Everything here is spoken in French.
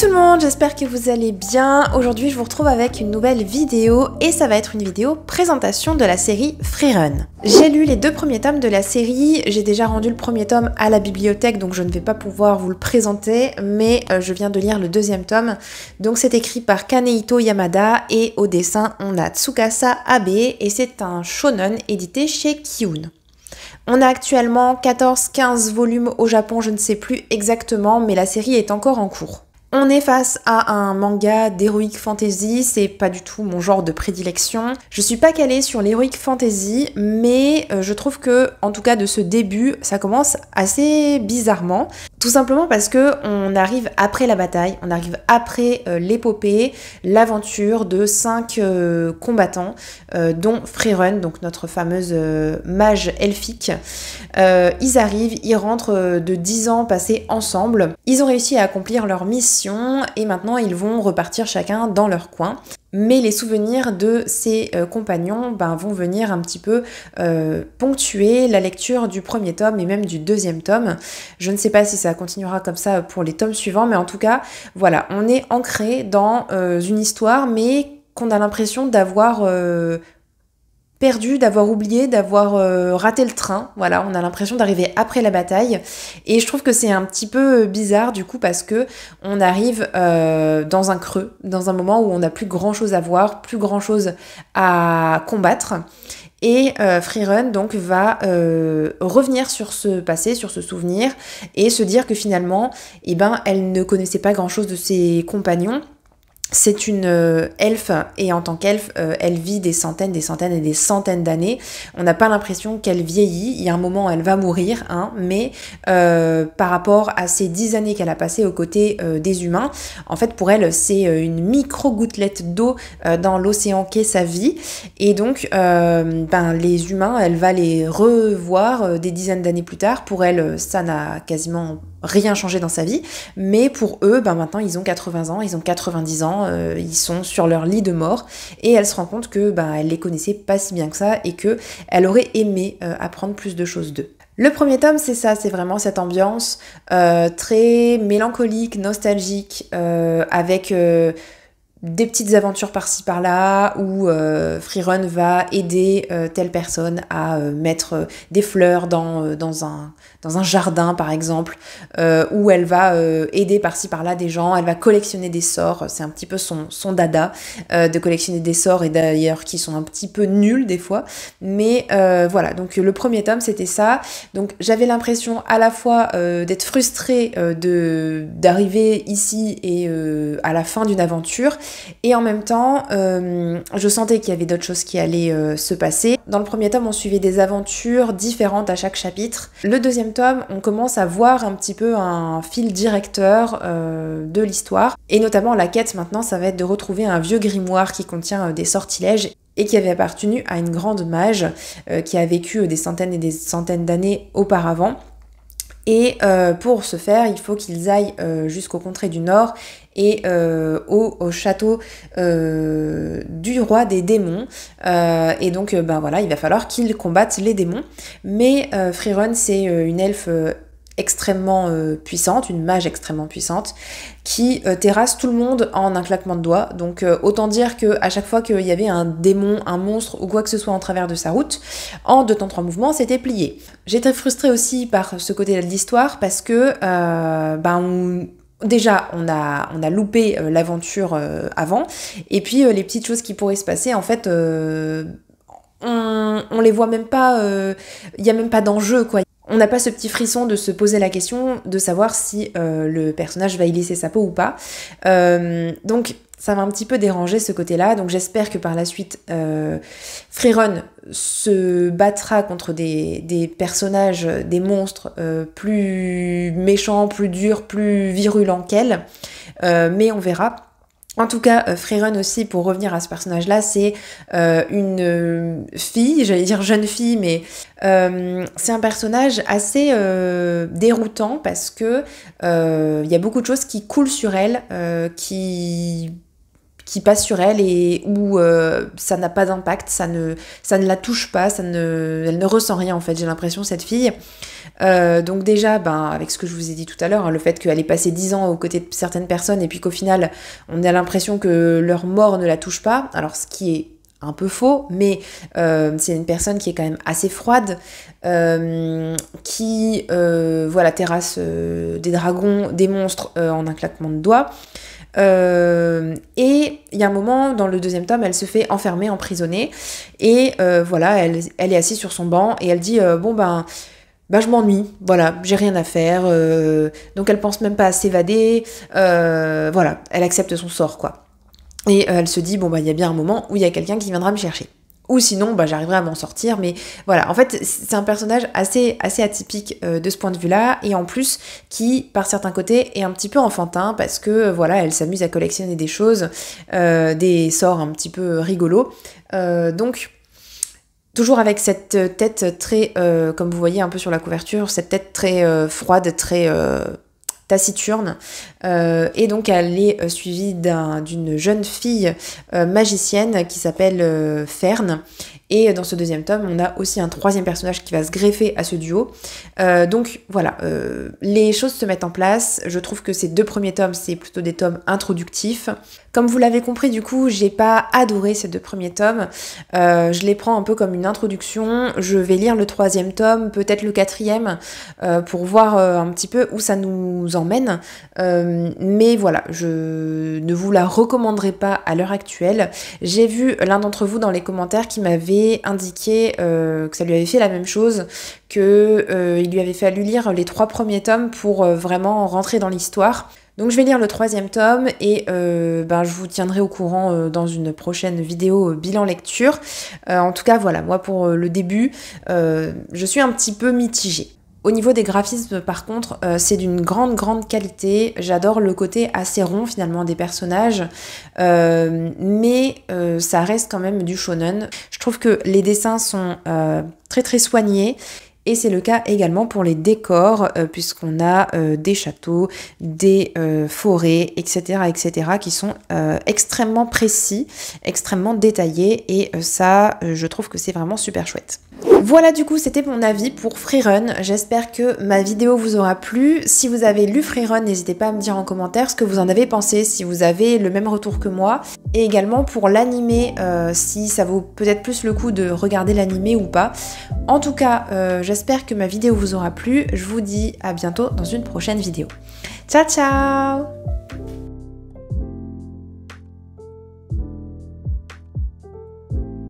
tout le monde, j'espère que vous allez bien. Aujourd'hui je vous retrouve avec une nouvelle vidéo et ça va être une vidéo présentation de la série Freerun. J'ai lu les 2 premiers tomes de la série, j'ai déjà rendu le premier tome à la bibliothèque donc je ne vais pas pouvoir vous le présenter, mais je viens de lire le 2e tome. Donc c'est écrit par Kanehito Yamada et au dessin on a Tsukasa Abe et c'est un shonen édité chez Kiun. On a actuellement 14-15 volumes au Japon, je ne sais plus exactement, mais la série est encore en cours. On est face à un manga d'heroic fantasy, c'est pas du tout mon genre de prédilection. Je suis pas calée sur l'heroic fantasy, mais je trouve que, en tout cas de ce début, ça commence assez bizarrement. Tout simplement parce que on arrive après la bataille, on arrive après l'épopée, l'aventure de 5 combattants, dont Freerun, donc notre fameuse mage elfique. Ils arrivent, ils rentrent de 10 ans passés ensemble. Ils ont réussi à accomplir leur mission et maintenant ils vont repartir chacun dans leur coin. Mais les souvenirs de ces compagnons vont venir un petit peu ponctuer la lecture du premier tome et même du 2e tome. Je ne sais pas si ça continuera comme ça pour les tomes suivants, mais en tout cas, voilà, on est ancré dans une histoire, mais qu'on a l'impression d'avoir perdu, d'avoir oublié, d'avoir raté le train. Voilà, on a l'impression d'arriver après la bataille. Et je trouve que c'est un petit peu bizarre du coup parce que on arrive dans un creux, dans un moment où on n'a plus grand chose à voir, plus grand chose à combattre. Et Freerun donc va revenir sur ce passé, sur ce souvenir et se dire que finalement, elle ne connaissait pas grand chose de ses compagnons. C'est une elfe et en tant qu'elfe, elle vit des centaines et des centaines d'années. On n'a pas l'impression qu'elle vieillit. Il y a un moment, elle va mourir, mais par rapport à ces 10 années qu'elle a passées aux côtés des humains, en fait, pour elle, c'est une micro-gouttelette d'eau dans l'océan qu'est sa vie. Et donc, les humains, elle va les revoir des dizaines d'années plus tard. Pour elle, ça n'a quasiment rien changé dans sa vie, mais pour eux, maintenant ils ont 80 ans, ils ont 90 ans, ils sont sur leur lit de mort, et elle se rend compte que elle les connaissait pas si bien que ça, et que elle aurait aimé apprendre plus de choses d'eux. Le premier tome, c'est ça, c'est vraiment cette ambiance très mélancolique, nostalgique, avec des petites aventures par-ci par-là où Freerun va aider telle personne à mettre des fleurs dans un jardin par exemple, où elle va aider par-ci par-là des gens, elle va collectionner des sorts, c'est un petit peu son dada de collectionner des sorts et d'ailleurs qui sont un petit peu nuls des fois, mais voilà, donc le premier tome c'était ça, donc j'avais l'impression à la fois d'être frustrée d'arriver ici et à la fin d'une aventure. Et en même temps, je sentais qu'il y avait d'autres choses qui allaient se passer. Dans le premier tome, on suivait des aventures différentes à chaque chapitre. Le 2e tome, on commence à voir un petit peu un fil directeur de l'histoire. Et notamment, la quête maintenant, ça va être de retrouver un vieux grimoire qui contient des sortilèges et qui avait appartenu à une grande mage qui a vécu des centaines et des centaines d'années auparavant. Et pour ce faire, il faut qu'ils aillent jusqu'aux contrées du Nord et au château du roi des démons. Et donc, voilà, il va falloir qu'ils combattent les démons. Mais Freerun, c'est une elfe extrêmement puissante, une mage extrêmement puissante, qui terrasse tout le monde en un claquement de doigts. Donc autant dire qu'à chaque fois qu'il y avait un démon, un monstre ou quoi que ce soit en travers de sa route, en 2 temps 3 mouvements, c'était plié. J'étais frustrée aussi par ce côté-là de l'histoire parce que déjà, on a loupé l'aventure avant, et puis les petites choses qui pourraient se passer, en fait, on les voit même pas, il n'y a même pas d'enjeu, quoi. On n'a pas ce petit frisson de se poser la question de savoir si le personnage va y laisser sa peau ou pas. Donc ça m'a un petit peu dérangé ce côté-là. Donc j'espère que par la suite, Freerun se battra contre des personnages, des monstres plus méchants, plus durs, plus virulents qu'elle. Mais on verra. En tout cas, Freerun aussi, pour revenir à ce personnage-là, c'est une fille, j'allais dire jeune fille, mais c'est un personnage assez déroutant parce que y a beaucoup de choses qui coulent sur elle, qui qui passe sur elle et où ça n'a pas d'impact, ça ne la touche pas, elle ne ressent rien en fait, j'ai l'impression, cette fille. Donc déjà, avec ce que je vous ai dit tout à l'heure, hein, le fait qu'elle ait passé 10 ans aux côtés de certaines personnes et puis qu'au final, on a l'impression que leur mort ne la touche pas, alors ce qui est un peu faux, mais c'est une personne qui est quand même assez froide, qui terrasse des dragons, des monstres en un claquement de doigts. Et il y a un moment dans le deuxième tome, elle se fait enfermer, emprisonner, et elle est assise sur son banc et elle dit je m'ennuie, voilà, j'ai rien à faire, donc elle pense même pas à s'évader, elle accepte son sort quoi. Et elle se dit, il y a bien un moment où il y a quelqu'un qui viendra me chercher. Ou sinon, j'arriverai à m'en sortir, mais voilà. En fait, c'est un personnage assez atypique de ce point de vue-là, et en plus, qui, par certains côtés, est un petit peu enfantin, parce que, elle s'amuse à collectionner des choses, des sorts un petit peu rigolos. Donc, toujours avec cette tête très, comme vous voyez un peu sur la couverture, cette tête très froide, très taciturne, et donc elle est suivie d'une jeune fille magicienne qui s'appelle Fern, et dans ce deuxième tome on a aussi un troisième personnage qui va se greffer à ce duo. Donc voilà, les choses se mettent en place. Je trouve que ces 2 premiers tomes c'est plutôt des tomes introductifs. Comme vous l'avez compris, du coup, j'ai pas adoré ces 2 premiers tomes. Je les prends un peu comme une introduction. Je vais lire le 3e tome, peut-être le 4e, pour voir un petit peu où ça nous emmène. Mais voilà, je ne vous la recommanderai pas à l'heure actuelle. J'ai vu l'un d'entre vous dans les commentaires qui m'avait indiqué que ça lui avait fait la même chose, qu'il lui avait fallu lire les 3 premiers tomes pour vraiment rentrer dans l'histoire. Donc je vais lire le 3e tome et je vous tiendrai au courant dans une prochaine vidéo bilan lecture. En tout cas voilà, moi pour le début, je suis un petit peu mitigée. Au niveau des graphismes par contre, c'est d'une grande qualité. Très le côté assez rond finalement des personnages, mais ça reste quand même du shonen. Je trouve que les dessins sont très soignés. Et c'est le cas également pour les décors, puisqu'on a des châteaux, des forêts, etc., qui sont extrêmement précis, extrêmement détaillés, et ça, je trouve que c'est vraiment super chouette. Voilà, du coup, c'était mon avis pour Freerun. J'espère que ma vidéo vous aura plu. Si vous avez lu Freerun, n'hésitez pas à me dire en commentaire ce que vous en avez pensé, si vous avez le même retour que moi. Et également pour l'animé, si ça vaut peut-être plus le coup de regarder l'animé ou pas. En tout cas, j'espère que ma vidéo vous aura plu. Je vous dis à bientôt dans une prochaine vidéo. Ciao ciao!